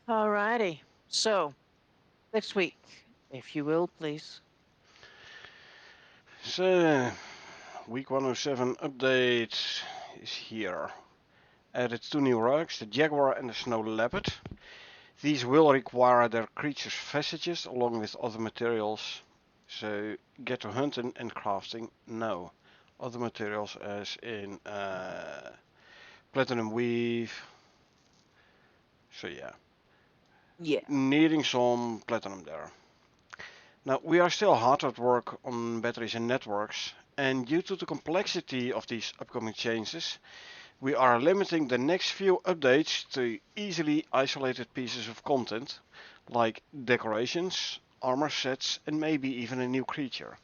Alrighty. So, this week, if you will, please. So, week 107 update is here. Added two new rugs, the Jaguar and the Snow Leopard. These will require their creatures' vestiges along with other materials. So, get to hunting and crafting? No. Other materials as in platinum weave. So yeah, Yeah. needing some platinum there. Now, we are still hard at work on batteries and networks, and due to the complexity of these upcoming changes, we are limiting the next few updates to easily isolated pieces of content, like decorations, armor sets, and maybe even a new creature.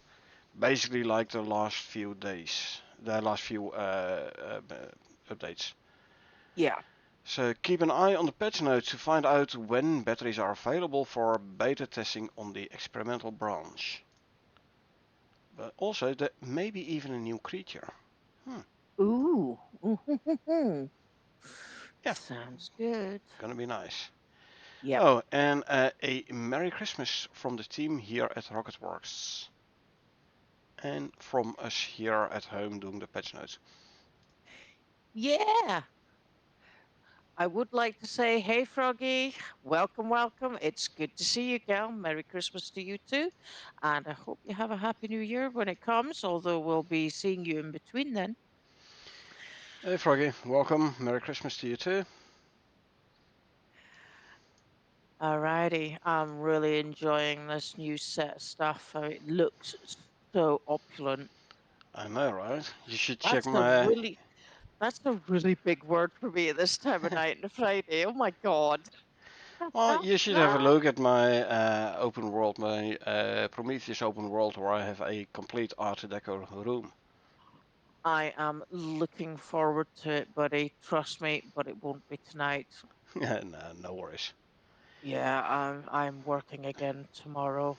Basically, like the last few days, the last few updates. Yeah. So keep an eye on the patch notes to find out when batteries are available for beta testing on the experimental branch. But also, there may be even a new creature. Hmm. Ooh. Yeah, Sounds good. gonna be nice. Yep. Oh, and a Merry Christmas from the team here at Rocketworks. And from us here at home doing the patch notes. Yeah. I would like to say, hey, Froggy, welcome, welcome. It's good to see you, gal. Merry Christmas to you too. And I hope you have a happy new year when it comes, although we'll be seeing you in between then. Hey Froggy, welcome. Merry Christmas to you too. Alrighty. I'm really enjoying this new set of stuff. It looks so opulent. I know, right? You should check That's a my. really That's a really big word for me at this time of night on a Friday. Oh my God. Well, you should have a look at my open world, my Prometheus open world, where I have a complete Art Deco room. I am looking forward to it, buddy. Trust me, but it won't be tonight. No, no worries. Yeah, I'm working again tomorrow.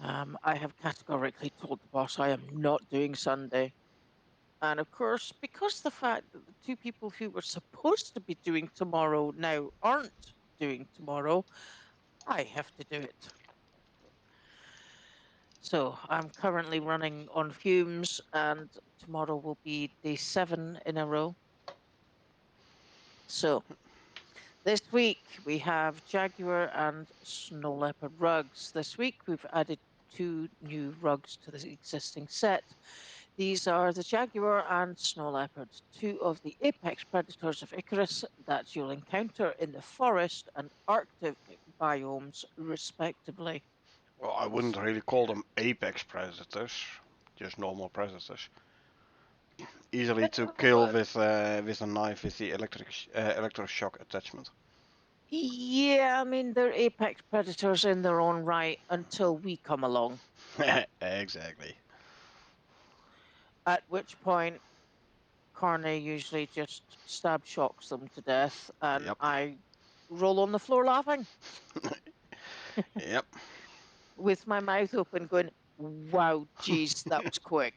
I have categorically told the boss I am not doing Sunday. And of course, because the fact that the two people who were supposed to be doing tomorrow now aren't doing tomorrow, I have to do it. So I'm currently running on fumes, and tomorrow will be day 7 in a row. So this week we have Jaguar and Snow Leopard rugs. This week we've added two new rugs to the existing set. These are the Jaguar and Snow Leopard, two of the apex predators of Icarus that you'll encounter in the forest and Arctic biomes, respectively. Well, I wouldn't really call them apex predators, just normal predators. Easily to kill with a knife with the electroshock attachment. Yeah, I mean, they're apex predators in their own right until we come along, Exactly. at which point Carney usually just stab shocks them to death, and Yep. I roll on the floor laughing Yep. with my mouth open, going, "Wow, geez, that was quick."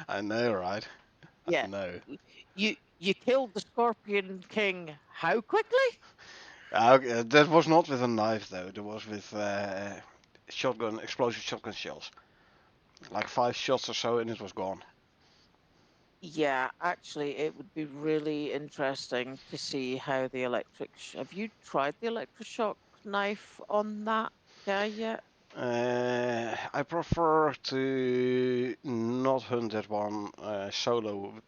I know, right? I Yeah, know. you killed the Scorpion King how quickly? That was not with a knife though. That was with shotgun, explosive shotgun shells. Like 5 shots or so, and it was gone. Yeah, actually, it would be really interesting to see how the have you tried the electric shock knife on that guy yet? I prefer to not hunt that one solo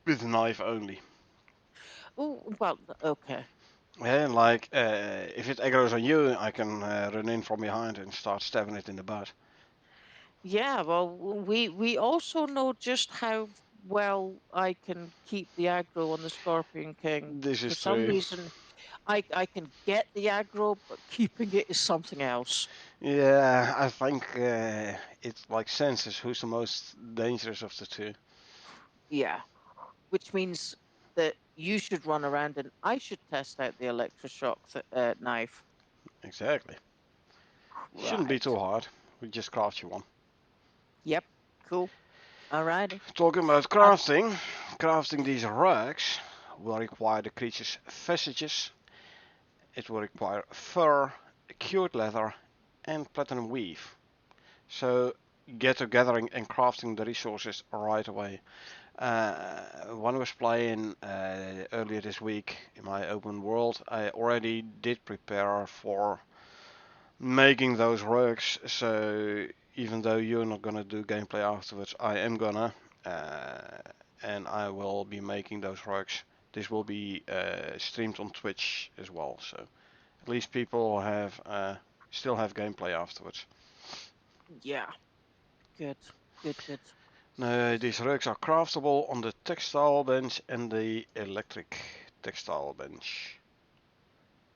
with a knife only. Oh, well, okay. Yeah, like if it aggroes on you, I can run in from behind and start stabbing it in the butt. Yeah, well, we also know just how well I can keep the aggro on the Scorpion King. This For is some true. reason, I can get the aggro, but keeping it is something else. Yeah, I think it like senses who's the most dangerous of the two. Yeah, which means that you should run around and I should test out the electroshock knife. Exactly. Shouldn't be too Right. hard. We just craft you one. Yep. Cool. Alrighty. Talking about Um, crafting these rugs will require the creature's vestiges it will require fur, cured leather, and platinum weave. So get to gathering and crafting the resources right away. When I was playing earlier this week in my open world, I already did prepare for making those rugs. So even though you're not gonna do gameplay afterwards, I am gonna, uh, and I will be making those rugs. This will be streamed on Twitch as well, so at least people have still have gameplay afterwards. Yeah, good, good, good. These rugs are craftable on the textile bench and the electric textile bench.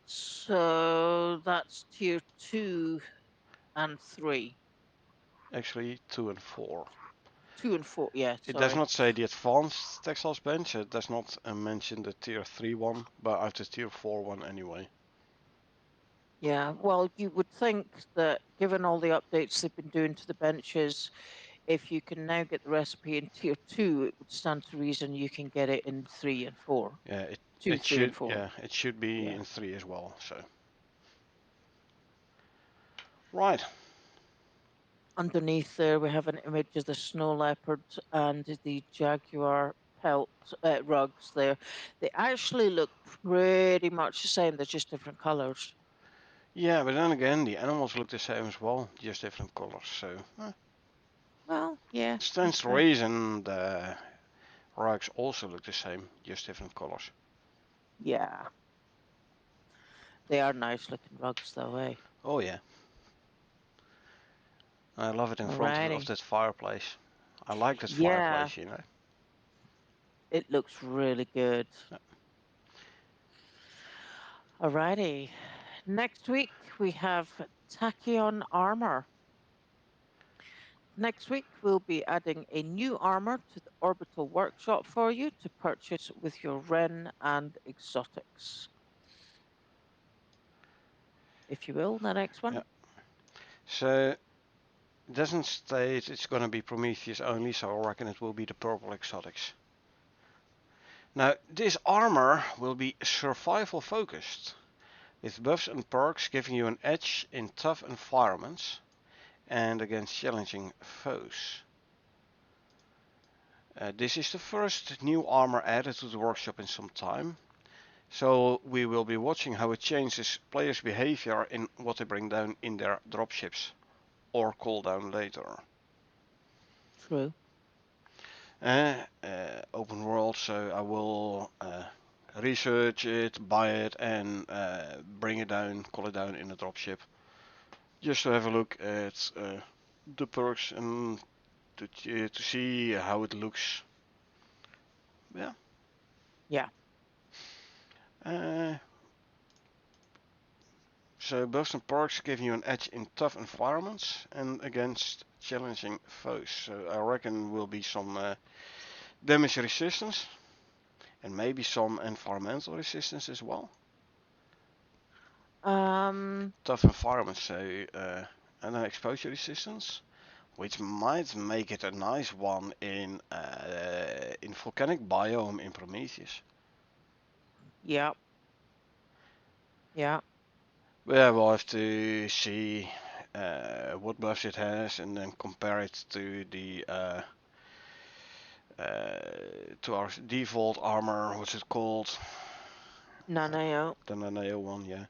So that's tier 2 and 3. Actually, 2 and 4. 2 and 4, yeah, It does sorry. not say the advanced textiles bench. It does not mention the tier 3 one, but I have the tier 4 one anyway. Yeah, well, you would think that given all the updates they've been doing to the benches, if you can now get the recipe in tier 2, it would stand to reason you can get it in 3 and 4. Yeah, 2, 3, and 4. it should be Yeah. in 3 as well. So right, Underneath there, we have an image of the snow leopard and the jaguar pelt rugs there. They actually look pretty much the same, they're just different colors. yeah, but then again, the animals look the same as well, just different colors. So Well, yeah, stands to okay. reason the rugs also look the same, just different colors. Yeah, they are nice looking rugs though, eh? Oh yeah, I love it in front of Alrighty. that fireplace. I like that Yeah, fireplace, you know. it looks really good. Alrighty. Next week we have Tachyon armor. Next week we'll be adding a new armor to the orbital workshop for you to purchase with your Ren and exotics. If you will, the next Yeah. one. So it doesn't state it's gonna be Prometheus only, so I reckon it will be the purple exotics. Now, this armor will be survival focused, with buffs and perks giving you an edge in tough environments and against challenging foes. This is the first new armor added to the workshop in some time, so we will be watching how it changes players' behavior in what they bring down in their dropships or cooldown later. True. Open world, so I will research it, buy it, and bring it down, call it down in a dropship, just to have a look at the perks and to see how it looks. Yeah. Yeah. Uh, so buffs and perks give you an edge in tough environments and against challenging foes. So I reckon will be some damage resistance and maybe some environmental resistance as well. Um. Tough environments, so and then exposure resistance, which might make it a nice one in volcanic biome in Prometheus. Yeah. Yeah. Yeah, we'll have to see what buffs it has and then compare it to the to our default armor. What's it called? Naneo. The Naneo one, yeah,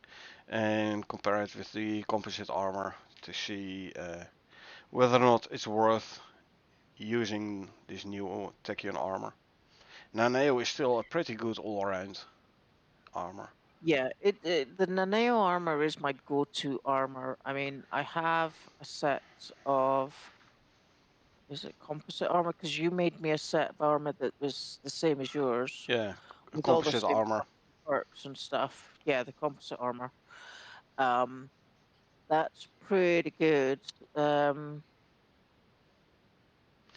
and compare it with the composite armor to see whether or not it's worth using this new Tachyon armor. Naneo is still a pretty good all-around armor. Yeah. The Naneo armor is my go-to armor. I mean, I have a set of, is it composite armor? Because you made me a set of armor that was the same as yours, Yeah, with all the composite same armor. perks and stuff. Yeah, the composite armor. Um, that's pretty good. Um,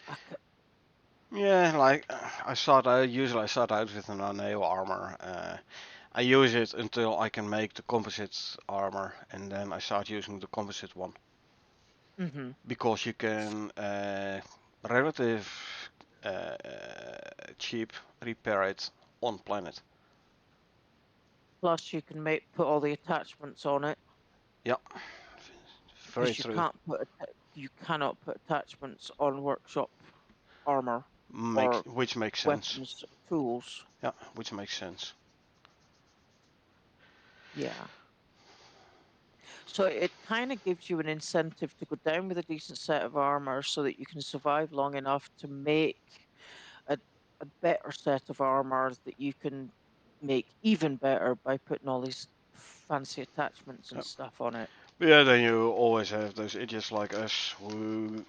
I c Yeah, like I start out with a Naneo armor. I use it until I can make the composite armor, and then I start using the composite one mhm. because you can relative cheap repair it on planet. Plus, you can put all the attachments on it Yeah, very because true. you cannot put attachments on workshop armor or Which makes sense. weapons tools. Yeah, which makes sense. Yeah. So it kind of gives you an incentive to go down with a decent set of armor so that you can survive long enough to make a, a better set of armor that you can make even better by putting all these fancy attachments and Yep. stuff on it. Yeah, then you always have those idiots like us who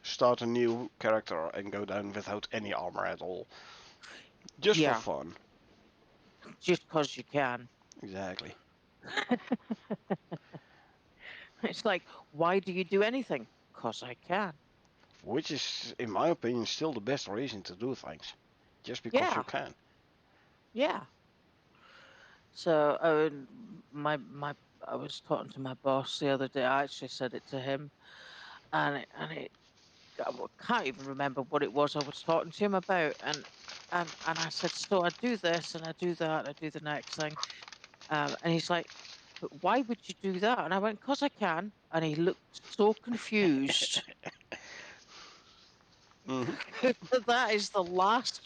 start a new character and go down without any armor at all, just for Yeah, fun. just because you can. Exactly. It's like, why do you do anything? Because I can. Which is, in my opinion, still the best reason to do things, just because you Yeah, can. yeah. So I was talking to my boss the other day. I actually said it to him, and it can't even remember what it was I was talking to him about. And I said, so I do this and I do that, and I do the next thing. And he's like, but why would you do that? And I went, because I can. And he looked so confused. Hmm. That is the last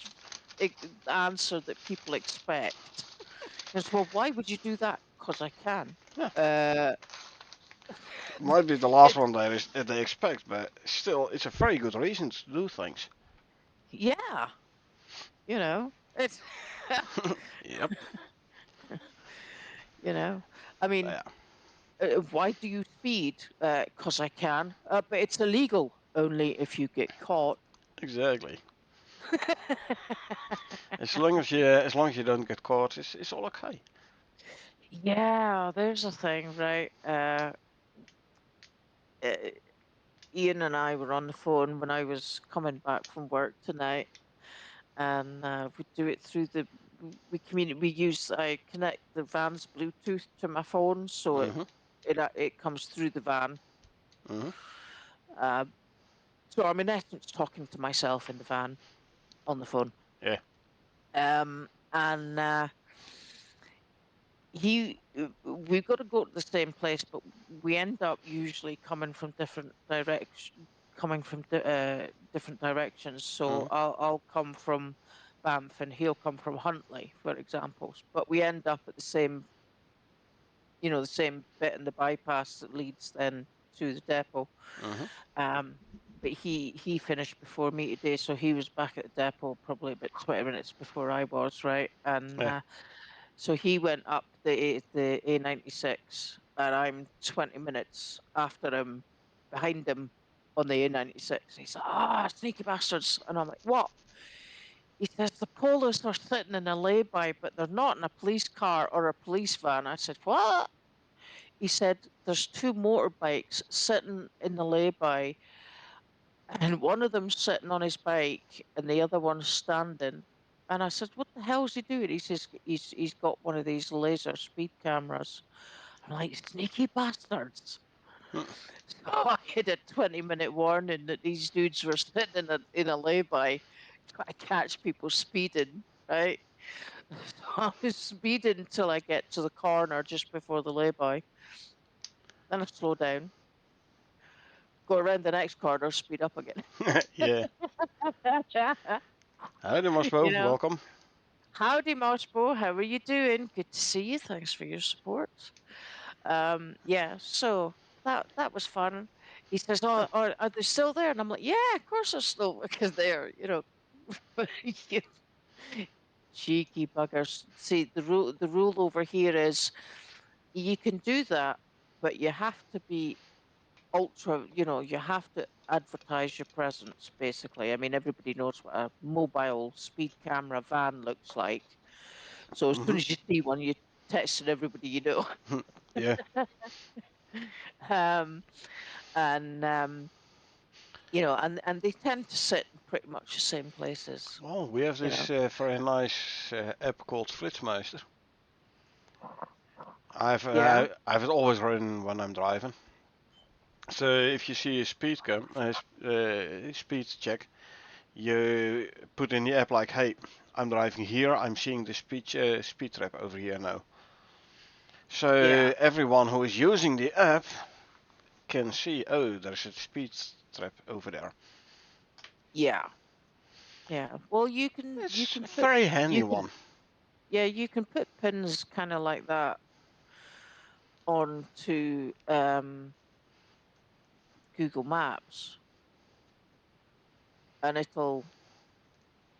answer that people expect. Yes, well, why would you do that? Because I can. Yeah, Uh, might be the last it's one that they expect, but still, it's a very good reason to do things. yeah, it's Yep. you know. I mean, Yeah. why do you speed? Because I can. But it's illegal only if you get caught. Exactly. As long as you don't get caught, it's all okay. Yeah, there's a thing, right? Uh, Ian and I were on the phone when I was coming back from work tonight, and we do it through we communicate. We use I connect the van's Bluetooth to my phone, so Mhm. it comes through the van. Mhm. Uh, so I'm in essence talking to myself in the van on the phone. Yeah. And we've got to go to the same place, but we end up usually coming from different directions. So Mhm. I'll come from Banff and he'll come from Huntley, for example. But we end up at the same bit in the bypass that leads then to the depot. Mhm. Um, but he finished before me today, so he was back at the depot probably about 20 minutes before I was, right? And Yeah. so he went up the A96, and I'm 20 minutes after him, behind him on the A96. He's like, ah, sneaky bastards. And I'm like, what? He says, the police are sitting in a lay-by, but they're not in a police car or a police van. I said, what? He said, there's two motorbikes sitting in the lay-by, and one of them's sitting on his bike, and the other one's standing. And I said, what the hell is he doing? He says, he's got one of these laser speed cameras. I'm like, sneaky bastards. Mhm. So I had a 20-minute warning that these dudes were sitting in a lay-by trying to catch people speeding, right? So I was speeding until I get to the corner just before the lay-by. Then I slow down, go around the next corner, speed up again. Yeah. Howdy, Mospo. you know, Welcome. howdy, Moshbo. How are you doing? Good to see you. Thanks for your support. Yeah, so that was fun. He says, Yeah. "Oh, are they still there?" And I'm like, "Yeah, of course they're still because they're, you cheeky buggers." See, the rule over here is you can do that, but you have to be ultra. You have to advertise your presence. Basically, I mean, everybody knows what a mobile speed camera van looks like. So as soon Mhm. as you see one, you text everybody you know. Yeah. um, and they tend to sit in pretty much the same places, Well, we have you know. this very nice app called Flitsmeister. Yeah. I've it always running when I'm driving. So if you see a speed check, you put in the app like, hey, I'm driving here, I'm seeing the speed trap over here now. So Yeah, everyone who is using the app can see, oh, there's a speed trap over there. yeah, yeah. Well, you can It's a put very handy you can one. yeah you can put pins kind of like that onto Google Maps, and it'll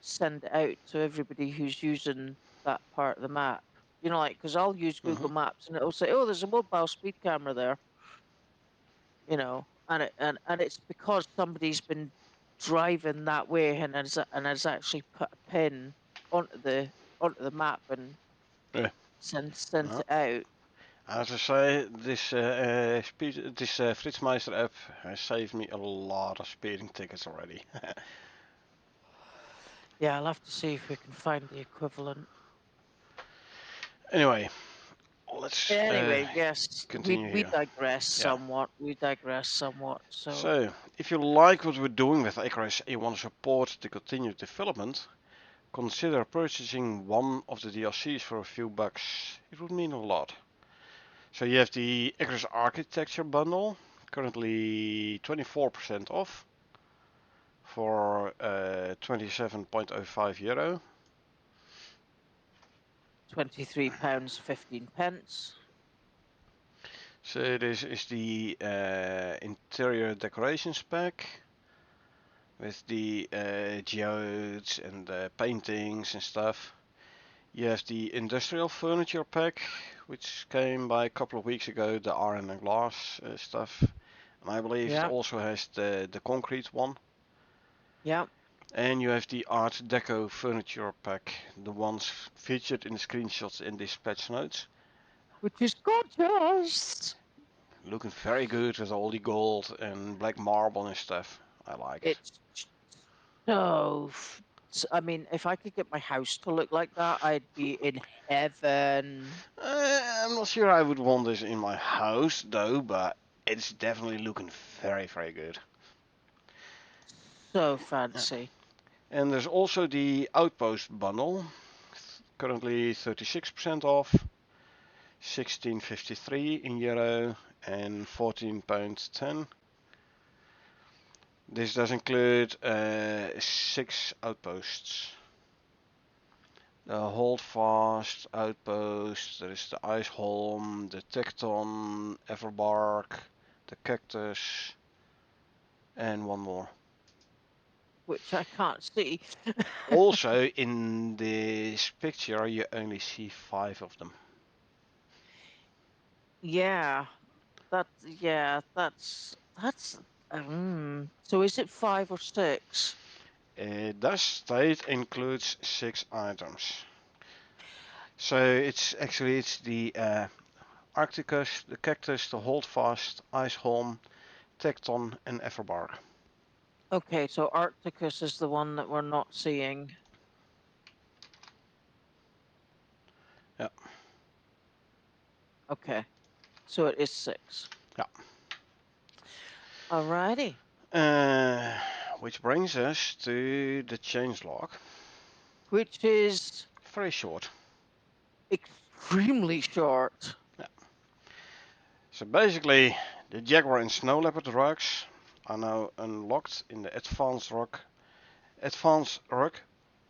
send it out to everybody who's using that part of the map. You know, like because I'll use Hmm. Google Maps and it'll say, "Oh, there's a mobile speed camera there," you know, and it's because somebody's been driving that way and has actually put a pin onto the map and Yeah. sent No. it out. As I say, this Fritzmeister app has saved me a lot of speeding tickets already. Yeah, I'll have to see if we can find the equivalent. Anyway, let's Anyway, yes, we continue we here. digress Yeah. somewhat. We digress somewhat. So So, if you like what we're doing with Icarus and you want to support the continued development, consider purchasing one of the DLCs for a few bucks. It would mean a lot. So you have the Icarus Architecture bundle, currently 24% off for €27.05. £23 15 pence. So this is the interior decorations pack with the geodes and the paintings and stuff. You have the industrial furniture pack, which came by a couple of weeks ago, the iron and glass stuff. And I believe it Yeah, also has the concrete one. yeah, And you have the Art Deco furniture pack, the ones featured in the screenshots in this patch notes. which is gorgeous. Looking very good with all the gold and black marble and stuff. I like it. It's I mean, if I could get my house to look like that, I'd be in heaven. I'm not sure I would want this in my house though, but it's definitely looking very, very good. So Yeah. fancy. And there's also the Outpost bundle, currently 36% off, 16.53 in euro and £14.10. This does include 6 outposts. The Holdfast outpost, there is the Iceholm, the Tecton, Everbark, the Cactus, and one more. Which I can't see. Also, in this picture, you only see 5 of them. Yeah, that's. So is it 5 or 6? It does state includes 6 items. So it's the Arcticus, the Cactus, the Holdfast, Iceholm, Tecton, and Everbark. Okay, so Arcticus is the one that we're not seeing. Yeah, Okay, so it is 6. yeah. Alrighty. Uh, which brings us to the changelog. Which is Very short. extremely short. Yeah. So basically, the Jaguar and Snow Leopard rugs are now unlocked in the Advanced Rug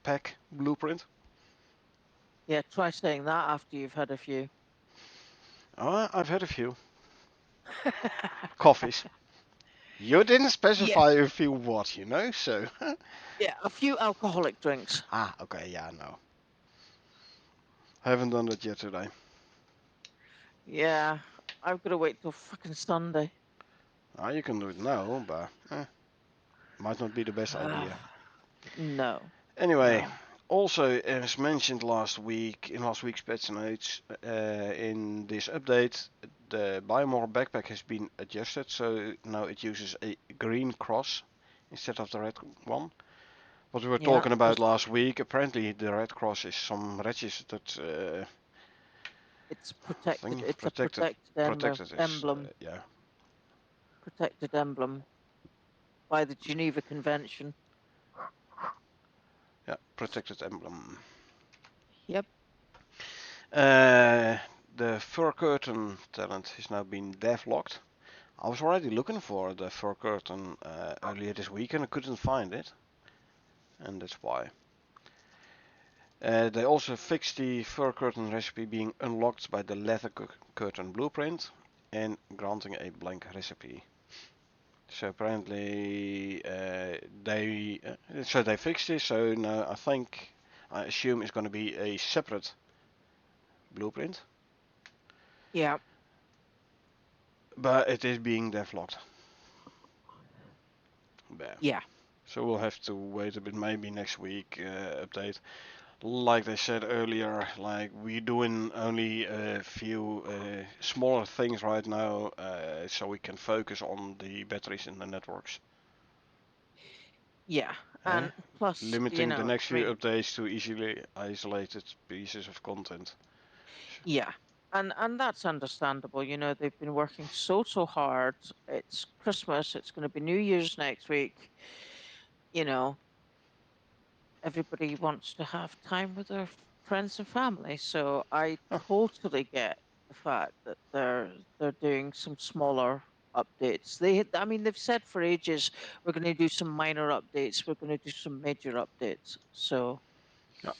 Pack blueprint. Yeah, try saying that after you've had a few. I've had a few coffees. You didn't Yeah, specify a few what, so. yeah, a few alcoholic drinks. Okay, yeah, no. Haven't done that yet today. Yeah, I've got to wait till fucking Sunday. You can do it now, but might not be the best idea. No, Anyway, no. also as mentioned last week in last week's patch notes, in this update, the Biomore backpack has been adjusted, so now it uses a green cross instead of the red one. What we were Yeah, talking about because last week, apparently the red cross is some registered it's protected. thing, It's a protected protected is emblem. yeah. Protected emblem by the Geneva Convention. Yeah, protected emblem. Yep. Uh, the fur curtain talent has now been devlocked. I was already looking for the fur curtain earlier this week and I couldn't find it, and that's why. They also fixed the fur curtain recipe being unlocked by the leather curtain blueprint and granting a blank recipe. So apparently they fixed this. So now I assume it's going to be a separate blueprint, Yeah. but it is being devlocked. Yeah. Yeah. So we'll have to wait a bit, maybe next week update. Like they said earlier, like we're doing only a few smaller things right now, so we can focus on the batteries in the networks. Yeah. Eh? And plus, Limiting the next I few mean, updates to easily isolated pieces of content. yeah. And that's understandable. They've been working so hard. It's Christmas, it's going to be New Year's next week. You know, everybody wants to have time with their friends and family. So I Oh, totally get the fact that they're doing some smaller updates. I mean, they've said for ages we're going to do some minor updates, we're going to do some major updates. So yeah.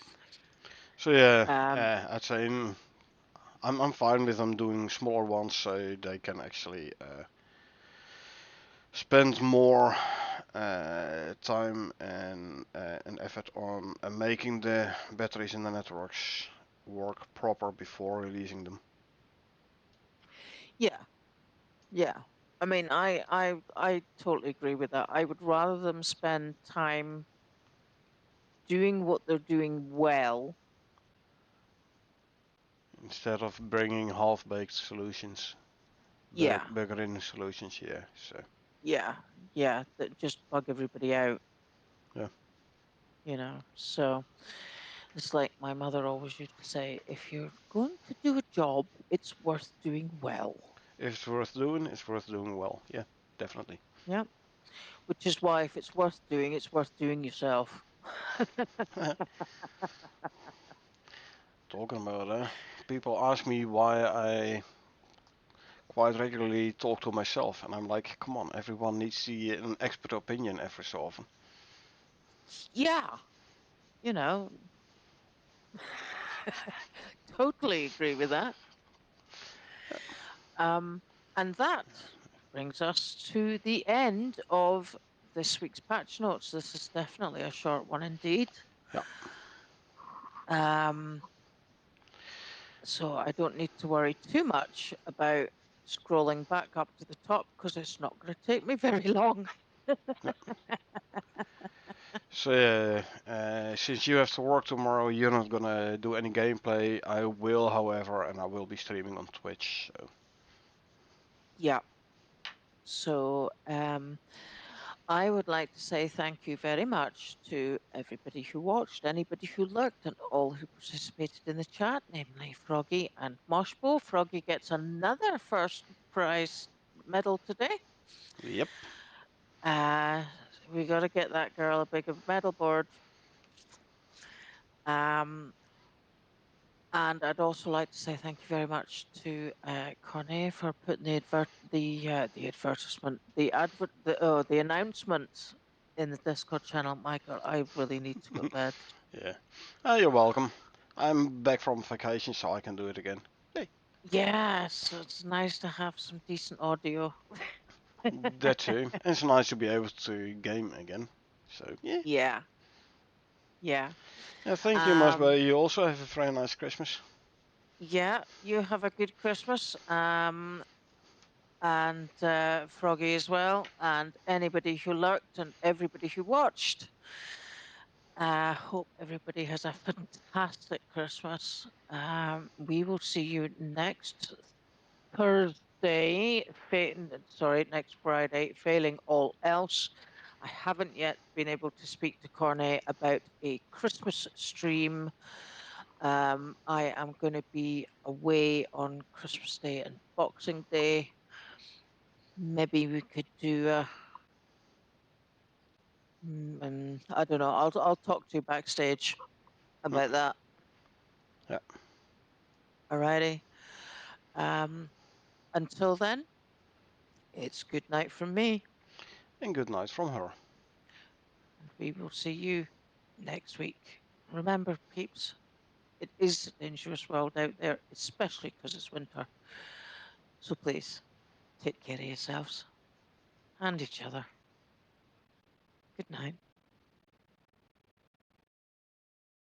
So yeah, um, I'd say I'm fine with them doing smaller ones so they can actually spend more time and effort on making the batteries in the networks work proper before releasing them. yeah, yeah. I mean, I totally agree with that. I would rather them spend time doing what they're doing well. Instead of bringing half-baked solutions, Yeah, beginning solutions, yeah. So yeah, yeah. That just bug everybody out. yeah, So it's like my mother always used to say, if you're going to do a job, it's worth doing well. if it's worth doing well. Yeah, definitely. Yeah. Which is why if it's worth doing yourself. Talking about people ask me why I quite regularly talk to myself, and I'm like, come on, everyone needs an expert opinion every so often. Yeah, you know, totally agree with that. Um, and that brings us to the end of this week's patch notes. This is definitely a short one indeed. Yeah, Um, so I don't need to worry too much about scrolling back up to the top because it's not going to take me very long. yeah. So yeah, since you have to work tomorrow, you're not gonna do any gameplay. I will, however, and I will be streaming on Twitch. So Yeah. So I would like to say thank you very much to everybody who watched, anybody who lurked, and all who participated in the chat, namely Froggy and Moshbo. Froggy gets another first prize medal today. yep, Uh, we got to get that girl a bigger medal board. Um, and I'd also like to say thank you very much to Cornet for putting the advertisement, the announcement in the Discord channel. My God, I really need to go to bed. yeah. You're welcome. I'm back from vacation, so I can do it again. Hey, Yes, it's nice to have some decent audio. that too. And it's nice to be able to game again. So yeah. Yeah, yeah. Yeah, thank you, Masba. Um, You also have a very nice Christmas. yeah, you have a good Christmas. And Froggy as well, and anybody who lurked and everybody who watched. Hope everybody has a fantastic Christmas. We will see you next Thursday. Sorry, next Friday. Failing all else, I haven't yet been able to speak to Cornet about a Christmas stream. I am going to be away on Christmas Day and Boxing Day. Maybe we could do a And I don't know. I'll talk to you backstage Mm, about that. yeah, Alrighty. Um, until then, it's good night from me, and good night from her. and we will see you next week. Remember, peeps, it is a dangerous world out there, especially because it's winter. So please take care of yourselves and each other. Good night.